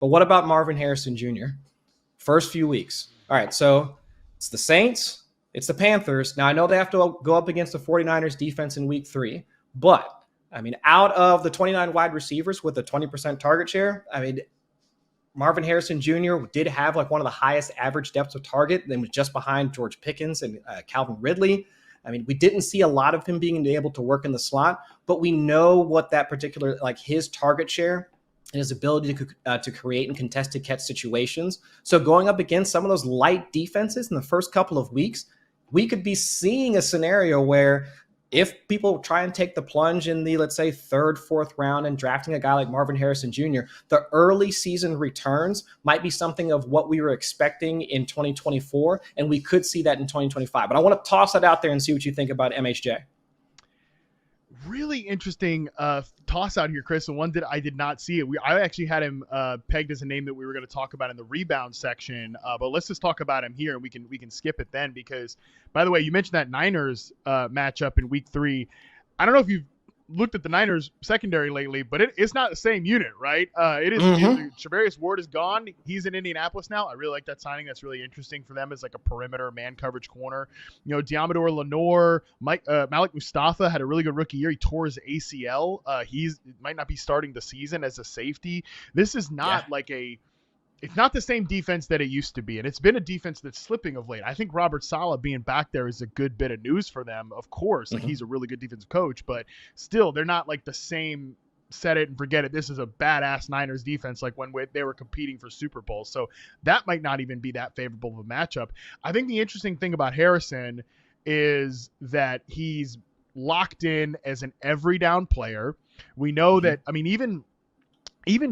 But what about Marvin Harrison Jr.? First few weeks. All right, so it's the Saints, it's the Panthers. Now, I know they have to go up against the 49ers defense in week 3, but, I mean, out of the 29 wide receivers with a 20% target share, I mean, Marvin Harrison Jr. did have like one of the highest average depths of target, then was just behind George Pickens and Calvin Ridley. I mean, we didn't see a lot of him being able to work in the slot, but we know what that particular, like his target share and his ability to create in contested catch situations. So going up against some of those light defenses in the first couple of weeks, we could be seeing a scenario where if people try and take the plunge in the, let's say, 3rd, 4th round and drafting a guy like Marvin Harrison Jr., the early season returns might be something of what we were expecting in 2024, and we could see that in 2025. But I want to toss that out there and see what you think about MHJ. Really interesting toss out here, Chris, and one that I did not see it. I actually had him pegged as a name that we were going to talk about in the rebound section, but let's just talk about him here, and we can skip it then because, by the way, you mentioned that Niners matchup in week 3. I don't know if you've looked at the Niners secondary lately, but it's not the same unit, right? It is. Charvarius Ward is gone. He's in Indianapolis now. I really like that signing. That's really interesting for them as like a perimeter man coverage corner. You know, Diamador Lenore, Malik Mustafa had a really good rookie year. He tore his ACL. Might not be starting the season as a safety. This is not it's not the same defense that it used to be, and it's been a defense that's slipping of late. I think Robert Saleh being back there is a good bit of news for them, of course. Like, he's a really good defensive coach, but still, they're not like the same set it and forget it. This is a badass Niners defense like when they were competing for Super Bowls, so that might not even be that favorable of a matchup. I think the interesting thing about Harrison is that he's locked in as an every down player. We know that, I mean, even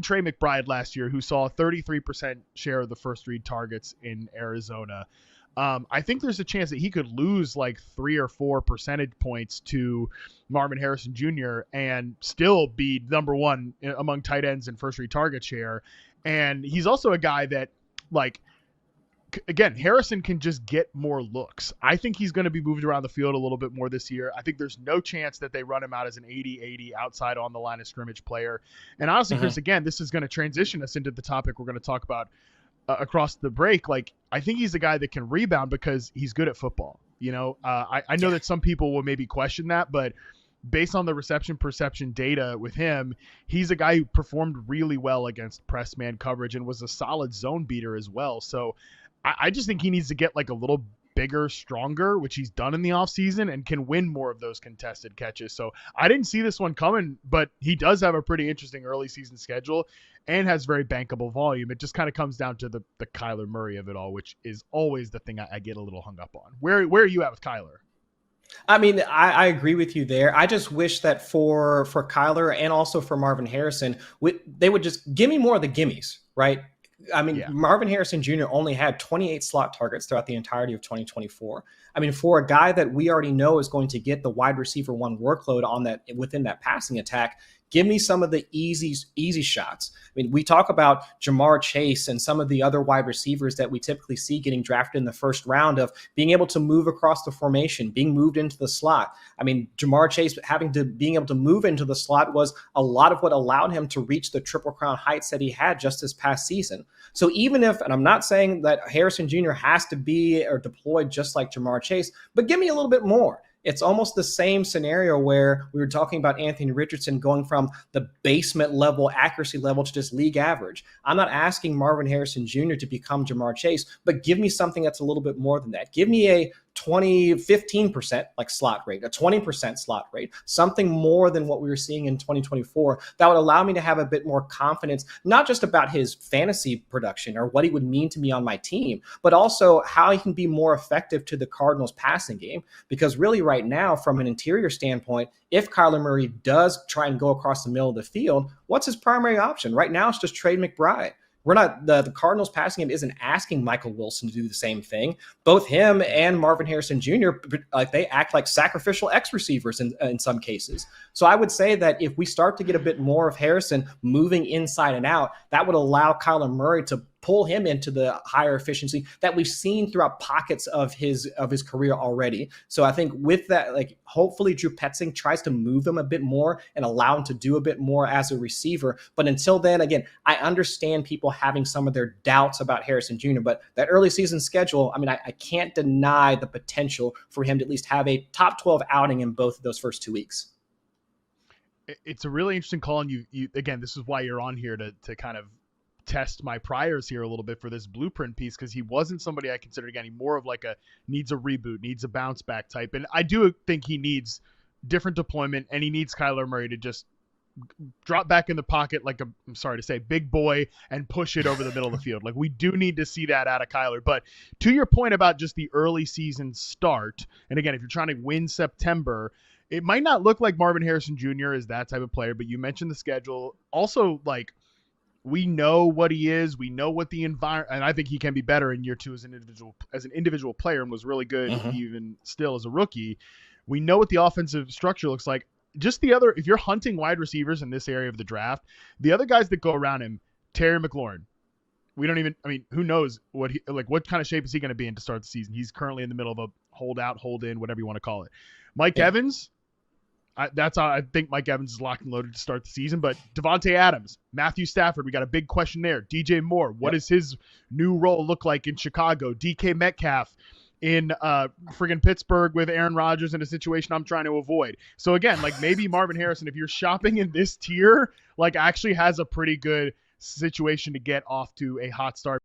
Trey McBride last year, who saw a 33% share of the first read targets in Arizona, I think there's a chance that he could lose like 3 or 4 percentage points to Marvin Harrison Jr. and still be number 1 among tight ends in first read target share. And he's also a guy that, like, again, Harrison can just get more looks. I think he's going to be moved around the field a little bit more this year. I think there's no chance that they run him out as an 80-80 outside on the line of scrimmage player. And honestly, Chris, again, this is going to transition us into the topic we're going to talk about across the break. Like, I think he's a guy that can rebound because he's good at football. You know, I know that some people will maybe question that, but based on the reception perception data with him, he's a guy who performed really well against press man coverage and was a solid zone beater as well. So I just think he needs to get like a little bigger, stronger, which he's done in the offseason, and can win more of those contested catches. So I didn't see this one coming, but he does have a pretty interesting early season schedule and has very bankable volume. It just kind of comes down to the Kyler Murray of it all, which is always the thing I get a little hung up on. Where are you at with Kyler? I mean, I agree with you there. I just wish that for Kyler and also for Marvin Harrison, they would just give me more of the gimmies, right? I mean, Marvin Harrison Jr. only had 28 slot targets throughout the entirety of 2024. I mean, for a guy that we already know is going to get the wide receiver 1 workload on that within that passing attack, give me some of the easy shots. I mean, we talk about Jamar Chase and some of the other wide receivers that we typically see getting drafted in the first round of being able to move across the formation, being moved into the slot. I mean, Jamar Chase being able to move into the slot was a lot of what allowed him to reach the Triple Crown heights that he had just this past season. So even if, and I'm not saying that Harrison Jr. has to be or deployed just like Jamar Chase, but give me a little bit more. It's almost the same scenario where we were talking about Anthony Richardson going from the basement level accuracy level to just league average. I'm not asking Marvin Harrison Jr. to become Jamar Chase, but give me something that's a little bit more than that. Give me a 15% like slot rate, a 20% slot rate, something more than what we were seeing in 2024 that would allow me to have a bit more confidence, not just about his fantasy production or what he would mean to me on my team, but also how he can be more effective to the Cardinals passing game. Because really right now, from an interior standpoint, if Kyler Murray does try and go across the middle of the field, what's his primary option? Right now, it's just Trey McBride. We're not the Cardinals passing game isn't asking Michael Wilson to do the same thing. Both him and Marvin Harrison Jr. They act like sacrificial X receivers in some cases. So I would say that if we start to get a bit more of Harrison moving inside and out, that would allow Kyler Murray to pull him into the higher efficiency that we've seen throughout pockets of his career already. So I think with that, like, hopefully Drew Petzing tries to move him a bit more and allow him to do a bit more as a receiver. But until then, again, I understand people having some of their doubts about Harrison Jr., but that early season schedule, I mean, I can't deny the potential for him to at least have a top 12 outing in both of those first 2 weeks. It's a really interesting call. And you again, this is why you're on here to kind of test my priors here a little bit for this blueprint piece, because he wasn't somebody I considered, again, he more of like needs a reboot, needs a bounce back type. And I do think he needs different deployment, and he needs Kyler Murray to just drop back in the pocket like I'm sorry to say, big boy, and push it over the middle of the field. Like, we do need to see that out of Kyler. But to your point about just the early season start, and again, if you're trying to win September, it might not look like Marvin Harrison Jr. is that type of player, but you mentioned the schedule. Also, like, we know what he is. We know what the environment, and I think he can be better in year 2 as an individual player, and was really good even still as a rookie. We know what the offensive structure looks like. Just if you're hunting wide receivers in this area of the draft, the other guys that go around him, Terry McLaurin, who knows what kind of shape is he going to be in to start the season? He's currently in the middle of a hold out, hold in, whatever you want to call it. Mike Evans, that's how I think Mike Evans is locked and loaded to start the season. But Devontae Adams, Matthew Stafford, we got a big question there. DJ Moore, what does his new role look like in Chicago? DK Metcalf in friggin' Pittsburgh with Aaron Rodgers in a situation I'm trying to avoid. So again, like, maybe Marvin Harrison, if you're shopping in this tier, like, actually has a pretty good situation to get off to a hot start